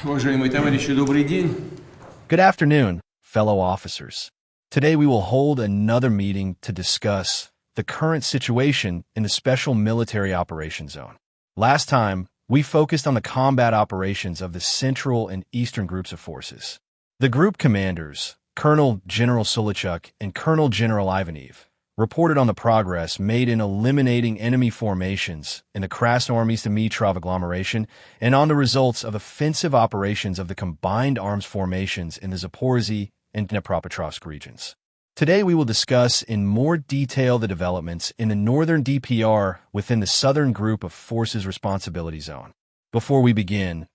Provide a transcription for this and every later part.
Уважаемые товарищи, добрый день. Good afternoon, fellow officers. Today we will hold another meeting to discuss the current situation in the Special Military Operations Zone. Last time, we focused on the combat operations of the Central and Eastern groups of forces. The group commanders, Colonel General Solichuk and Colonel General Ivanov, reported on the progress made in eliminating enemy formations in the Krasny Army's Dimitrov agglomeration and on the results of offensive operations of the combined arms formations in the Zaporozhye and Dnipropetrovsk regions. Today we will discuss in more detail the developments in the northern DPR within the southern group of forces responsibility zone. Before we begin,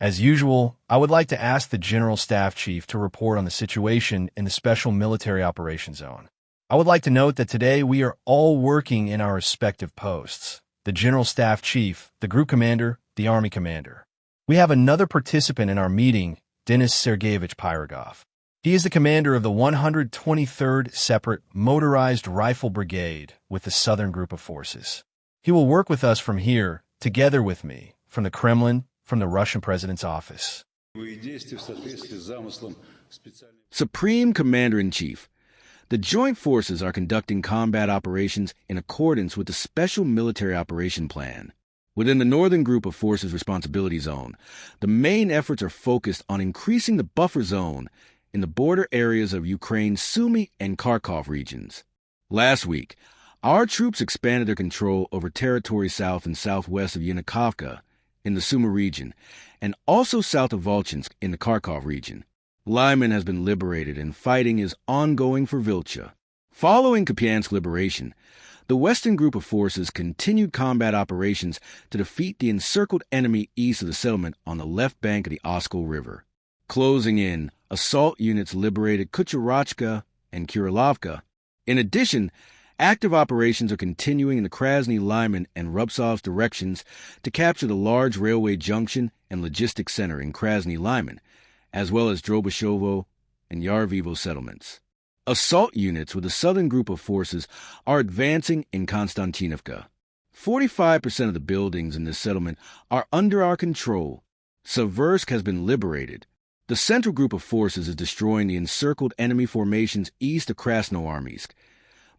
as usual, I would like to ask the General Staff Chief to report on the situation in the Special Military Operations Zone. I would like to note that today we are all working in our respective posts. The General Staff Chief, the Group Commander, the Army Commander. We have another participant in our meeting, Denis Sergeyevich Pyrogov. He is the commander of the 123rd Separate Motorized Rifle Brigade with the Southern Group of Forces. He will work with us from here, together with me, from the Kremlin, from the Russian President's office. Supreme Commander-in-Chief, the Joint Forces are conducting combat operations in accordance with the Special Military Operation Plan. Within the Northern Group of Forces Responsibility Zone, the main efforts are focused on increasing the buffer zone in the border areas of Ukraine's Sumy and Kharkov regions. Last week, our troops expanded their control over territory south and southwest of Yanukovka in the Sumy region, and also south of Volchansk in the Kharkov region. Liman has been liberated and fighting is ongoing for Vilcha. Following Kupiansk liberation, the Western Group of Forces continued combat operations to defeat the encircled enemy east of the settlement on the left bank of the Oskol River. Closing in, assault units liberated Kucherachka and Kurilovka. In addition, active operations are continuing in the Krasny Liman and Rubtsov's directions to capture the large railway junction and logistics center in Krasny Liman, as well as Drobashovo and Yarvivo settlements. Assault units with the Southern Group of Forces are advancing in Konstantinovka. 45% of the buildings in this settlement are under our control. Seversk has been liberated. The Central Group of Forces is destroying the encircled enemy formations east of Krasnoarmysk,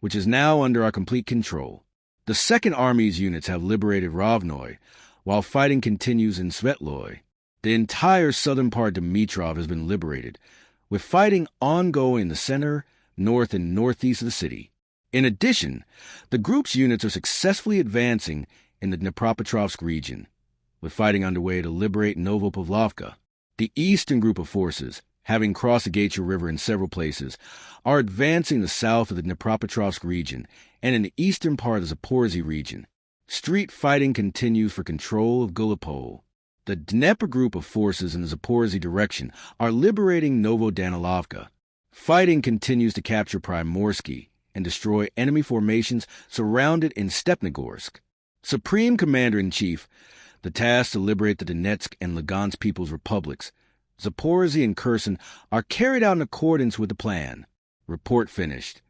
which is now under our complete control. The Second Army's units have liberated Rovnoy, while fighting continues in Svetloy. The entire southern part of Dimitrov has been liberated, with fighting ongoing in the center, north, and northeast of the city. In addition, the group's units are successfully advancing in the Dnipropetrovsk region, with fighting underway to liberate Novopavlovka. The Eastern Group of Forces, having crossed the Gatcha River in several places, are advancing the south of the Dnipropetrovsk region and in the eastern part of the Zaporozhye region. Street fighting continues for control of Gulipol. The Dnieper Group of Forces in the Zaporozhye direction are liberating Novodanilovka. Fighting continues to capture Primorsky and destroy enemy formations surrounded in Stepnogorsk. Supreme Commander-in-Chief, the task to liberate the Donetsk and Lugansk People's Republics, Zaporozhye and Kherson, are carried out in accordance with the plan. Report finished.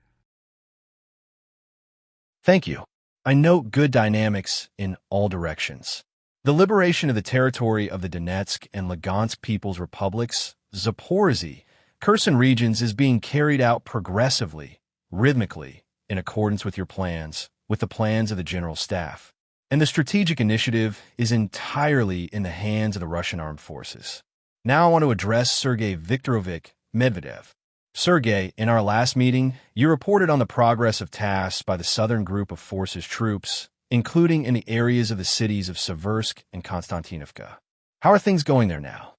Thank you. I note good dynamics in all directions. The liberation of the territory of the Donetsk and Lugansk People's Republics, Zaporozhye, Kherson regions is being carried out progressively, rhythmically, in accordance with your plans, with the plans of the General Staff. And the strategic initiative is entirely in the hands of the Russian armed forces. Now I want to address Sergei Viktorovich Medvedev. Sergei, in our last meeting, you reported on the progress of tasks by the Southern Group of Forces troops, including in the areas of the cities of Seversk and Konstantinovka. How are things going there now?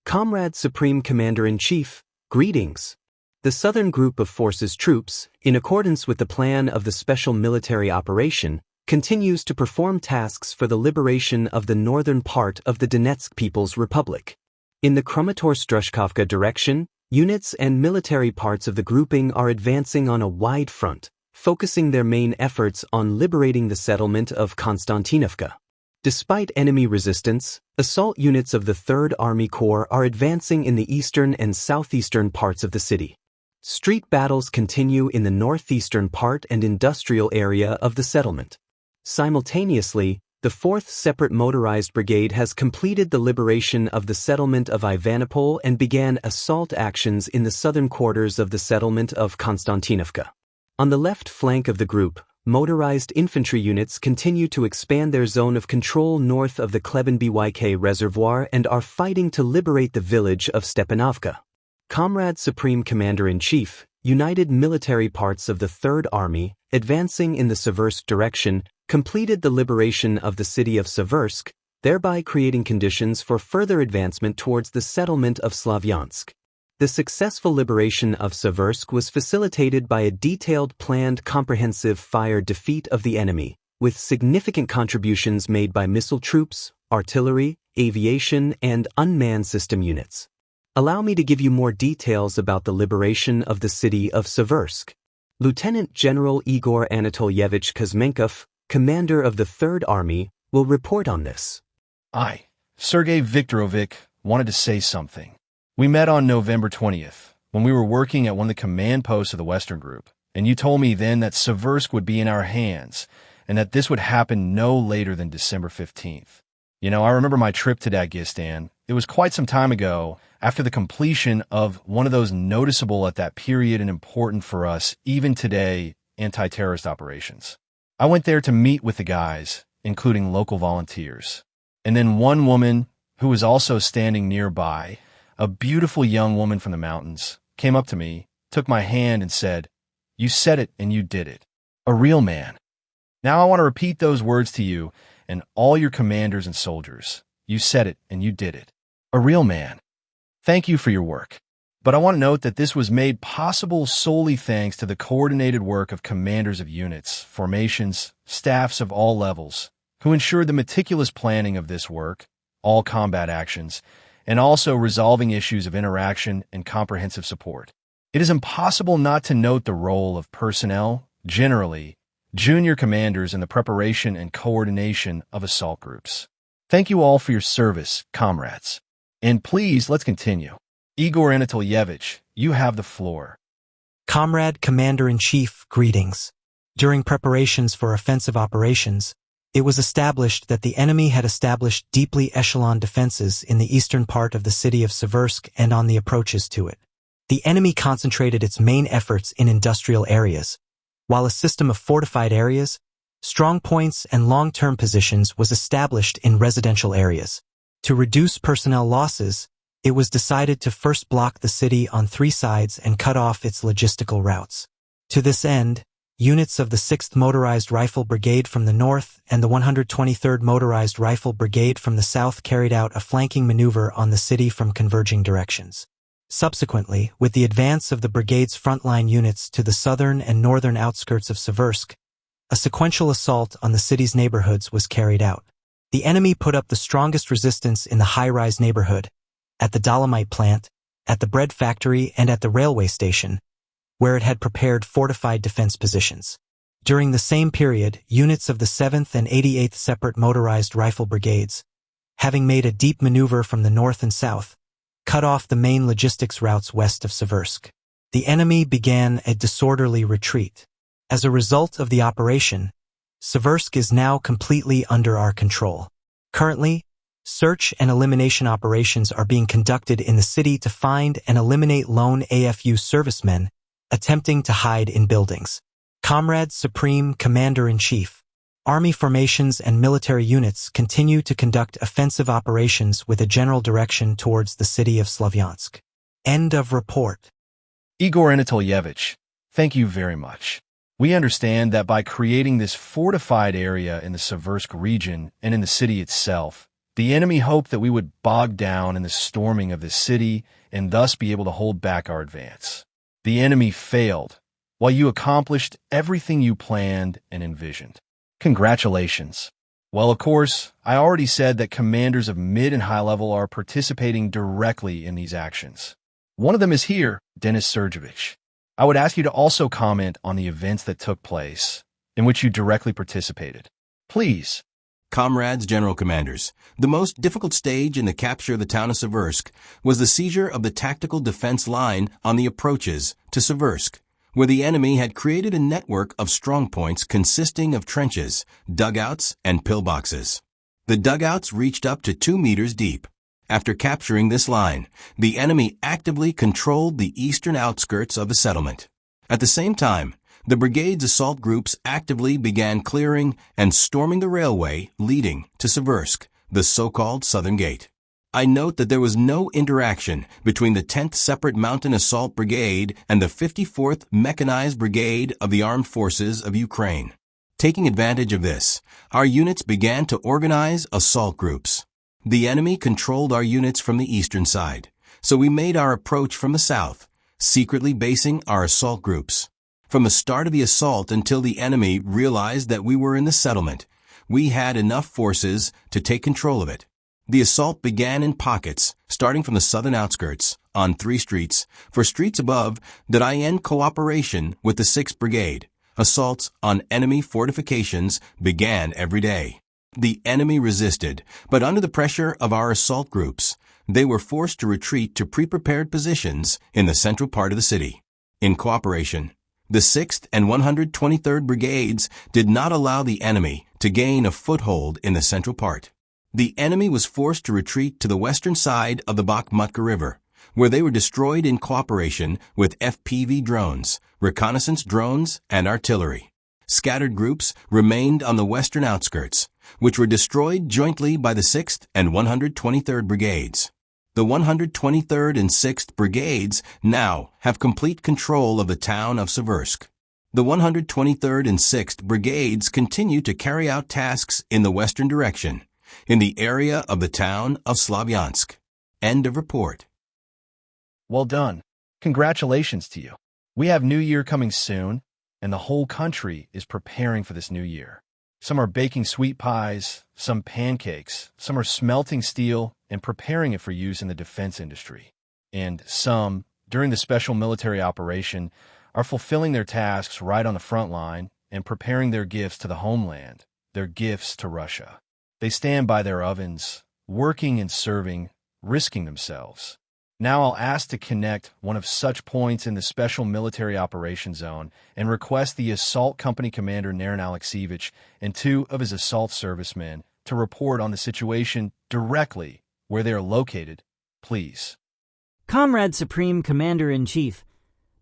Comrade Supreme Commander-in-Chief, greetings. The Southern Group of Forces troops, in accordance with the plan of the Special Military Operation, continues to perform tasks for the liberation of the northern part of the Donetsk People's Republic. In the Kramatorsk-Drushkovka direction, units and military parts of the grouping are advancing on a wide front, focusing their main efforts on liberating the settlement of Konstantinovka. Despite enemy resistance, assault units of the 3rd Army Corps are advancing in the eastern and southeastern parts of the city. Street battles continue in the northeastern part and industrial area of the settlement. Simultaneously, the 4th Separate Motorized Brigade has completed the liberation of the settlement of Ivanopol and began assault actions in the southern quarters of the settlement of Konstantinovka. On the left flank of the group, motorized infantry units continue to expand their zone of control north of the Klebenbyk Reservoir and are fighting to liberate the village of Stepanovka. Comrade Supreme Commander-in-Chief, United Military Parts of the 3rd Army, advancing in the Seversk direction, completed the liberation of the city of Seversk, thereby creating conditions for further advancement towards the settlement of Slavyansk. The successful liberation of Seversk was facilitated by a detailed planned comprehensive fire defeat of the enemy, with significant contributions made by missile troops, artillery, aviation, and unmanned system units. Allow me to give you more details about the liberation of the city of Seversk. Lieutenant General Igor Anatolyevich Kuzmenkov, commander of the 3rd Army, will report on this. I, Sergei Viktorovich, wanted to say something. We met on November 20th, when we were working at one of the command posts of the Western Group, and you told me then that Seversk would be in our hands, and that this would happen no later than December 15th. You know, I remember my trip to Dagestan. It was quite some time ago, after the completion of one of those noticeable at that period and important for us, even today, anti-terrorist operations. I went there to meet with the guys, including local volunteers. And then one woman, who was also standing nearby, a beautiful young woman from the mountains, came up to me, took my hand and said, "You said it and you did it. A real man." Now I want to repeat those words to you and all your commanders and soldiers. You said it and you did it. A real man. Thank you for your work. But I want to note that this was made possible solely thanks to the coordinated work of commanders of units, formations, staffs of all levels, who ensured the meticulous planning of this work, all combat actions, and also resolving issues of interaction and comprehensive support. It is impossible not to note the role of personnel, generally, junior commanders in the preparation and coordination of assault groups. Thank you all for your service, comrades. And please, let's continue. Igor Anatolyevich, you have the floor. Comrade Commander-in-Chief, greetings. During preparations for offensive operations, it was established that the enemy had established deeply echeloned defenses in the eastern part of the city of Seversk and on the approaches to it. The enemy concentrated its main efforts in industrial areas, while a system of fortified areas, strong points, and long-term positions was established in residential areas. To reduce personnel losses, it was decided to first block the city on 3 sides and cut off its logistical routes. To this end, units of the 6th Motorized Rifle Brigade from the north and the 123rd Motorized Rifle Brigade from the south carried out a flanking maneuver on the city from converging directions. Subsequently, with the advance of the brigade's frontline units to the southern and northern outskirts of Seversk, a sequential assault on the city's neighborhoods was carried out. The enemy put up the strongest resistance in the high-rise neighborhood, at the dolomite plant, at the bread factory, and at the railway station, where it had prepared fortified defense positions. During the same period, units of the 7th and 88th Separate Motorized Rifle Brigades, having made a deep maneuver from the north and south, cut off the main logistics routes west of Seversk. The enemy began a disorderly retreat. As a result of the operation, Seversk is now completely under our control. Currently, search and elimination operations are being conducted in the city to find and eliminate lone AFU servicemen attempting to hide in buildings. Comrade Supreme Commander-in-Chief, Army formations and military units continue to conduct offensive operations with a general direction towards the city of Slavyansk. End of report. Igor Anatolyevich, thank you very much. We understand that by creating this fortified area in the Seversk region and in the city itself, the enemy hoped that we would bog down in the storming of the city and thus be able to hold back our advance. The enemy failed, while you accomplished everything you planned and envisioned. Congratulations. Well, of course, I already said that commanders of mid and high level are participating directly in these actions. One of them is here, Denis Sergeyevich. I would ask you to also comment on the events that took place, in which you directly participated. Please. Comrades, General Commanders, the most difficult stage in the capture of the town of Seversk was the seizure of the tactical defense line on the approaches to Seversk, where the enemy had created a network of strongpoints consisting of trenches, dugouts, and pillboxes. The dugouts reached up to 2 meters deep. After capturing this line, the enemy actively controlled the eastern outskirts of the settlement. At the same time, the brigade's assault groups actively began clearing and storming the railway leading to Seversk, the so-called Southern Gate. I note that there was no interaction between the 10th Separate Mountain Assault Brigade and the 54th Mechanized Brigade of the Armed Forces of Ukraine. Taking advantage of this, our units began to organize assault groups. The enemy controlled our units from the eastern side, so we made our approach from the south, secretly basing our assault groups. From the start of the assault until the enemy realized that we were in the settlement, we had enough forces to take control of it. The assault began in pockets, starting from the southern outskirts, on 3 streets. For streets above, that in cooperation with the 6th Brigade, assaults on enemy fortifications began every day. The enemy resisted, but under the pressure of our assault groups, they were forced to retreat to pre-prepared positions in the central part of the city. In cooperation, the 6th and 123rd Brigades did not allow the enemy to gain a foothold in the central part. The enemy was forced to retreat to the western side of the Bakhmutka River, where they were destroyed in cooperation with FPV drones, reconnaissance drones, and artillery. Scattered groups remained on the western outskirts, which were destroyed jointly by the 6th and 123rd Brigades. The 123rd and 6th Brigades now have complete control of the town of Seversk. The 123rd and 6th Brigades continue to carry out tasks in the western direction, in the area of the town of Slavyansk. End of report. Well done. Congratulations to you. We have New Year coming soon, and the whole country is preparing for this new year. Some are baking sweet pies, some pancakes, some are smelting steel and preparing it for use in the defense industry. And some, during the special military operation, are fulfilling their tasks right on the front line and preparing their gifts to the homeland, their gifts to Russia. They stand by their ovens, working and serving, risking themselves. Now I'll ask to connect one of such points in the Special Military Operations Zone and request the Assault Company Commander Naren Alexievich and 2 of his assault servicemen to report on the situation directly where they are located, please. Comrade Supreme Commander-in-Chief,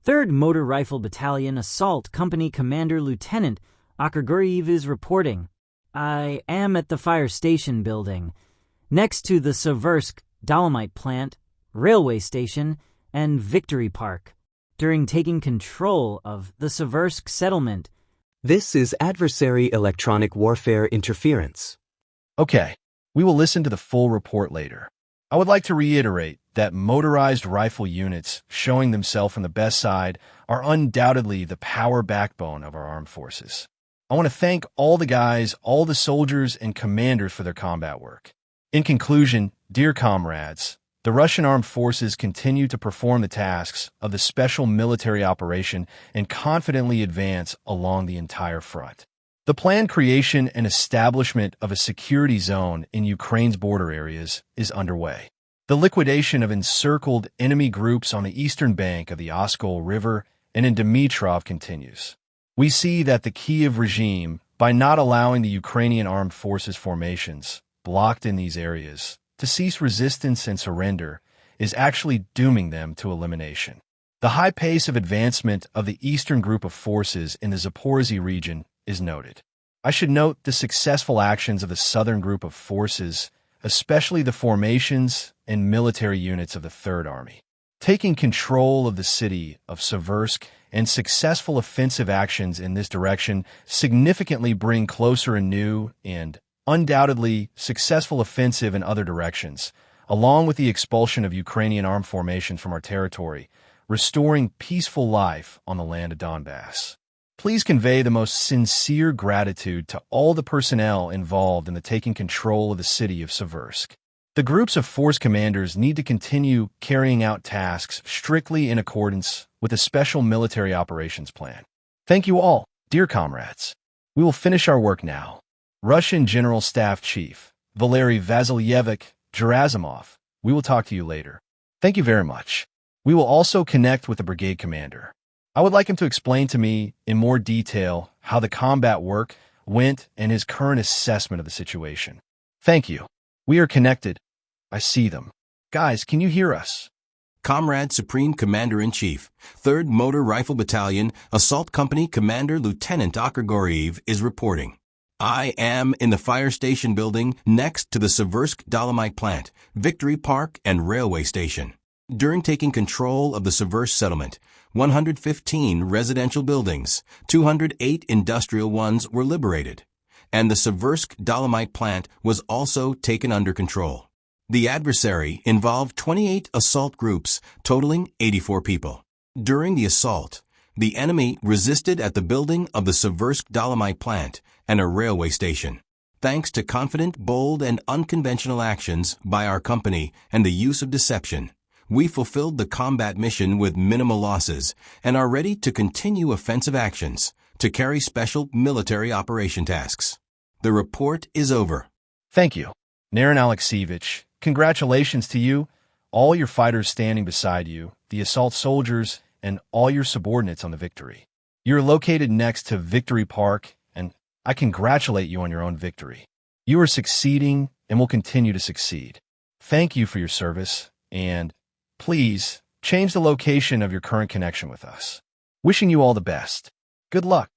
3rd Motor Rifle Battalion Assault Company Commander Lieutenant Akharguriev is reporting. I am at the fire station building, next to the Seversk Dolomite plant, railway station, and Victory Park, during taking control of the Seversk settlement. This is adversary electronic warfare interference. Okay, we will listen to the full report later. I would like to reiterate that motorized rifle units showing themselves on the best side are undoubtedly the power backbone of our armed forces. I want to thank all the guys, all the soldiers and commanders for their combat work. In conclusion, dear comrades, the Russian armed forces continue to perform the tasks of the special military operation and confidently advance along the entire front. The planned creation and establishment of a security zone in Ukraine's border areas is underway. The liquidation of encircled enemy groups on the eastern bank of the Oskol River and in Dimitrov continues. We see that the Kiev regime, by not allowing the Ukrainian armed forces formations blocked in these areas to cease resistance and surrender, is actually dooming them to elimination. The high pace of advancement of the eastern group of forces in the Zaporozhye region is noted. I should note the successful actions of the southern group of forces, especially the formations and military units of the Third Army. Taking control of the city of Seversk and successful offensive actions in this direction significantly bring closer a new and undoubtedly successful offensive in other directions, along with the expulsion of Ukrainian armed formations from our territory, restoring peaceful life on the land of Donbass. Please convey the most sincere gratitude to all the personnel involved in the taking control of the city of Seversk. The groups of force commanders need to continue carrying out tasks strictly in accordance with the Special Military Operations Plan. Thank you all, dear comrades. We will finish our work now. Russian General Staff Chief Valeri Gerasimov. We will talk to you later. Thank you very much. We will also connect with the brigade commander. I would like him to explain to me in more detail how the combat work went and his current assessment of the situation. Thank you. We are connected. I see them. Guys, can you hear us? Comrade Supreme Commander-in-Chief, 3rd Motor Rifle Battalion, Assault Company Commander Lieutenant Zaporozhye is reporting. I am in the fire station building next to the Seversk Dolomite plant, Victory Park, and railway station. During taking control of the Seversk settlement, 115 residential buildings, 208 industrial ones were liberated, and the Seversk Dolomite plant was also taken under control. The adversary involved 28 assault groups totaling 84 people. During the assault, the enemy resisted at the building of the Seversk Dolomite plant and a railway station. Thanks to confident, bold, and unconventional actions by our company and the use of deception, we fulfilled the combat mission with minimal losses and are ready to continue offensive actions to carry special military operation tasks. The report is over. Thank you. Naren Alexievich, congratulations to you, all your fighters standing beside you, the assault soldiers, and all your subordinates on the Victory. You're located next to Victory Park, and I congratulate you on your own victory. You are succeeding and will continue to succeed. Thank you for your service, and please change the location of your current connection with us. Wishing you all the best. Good luck.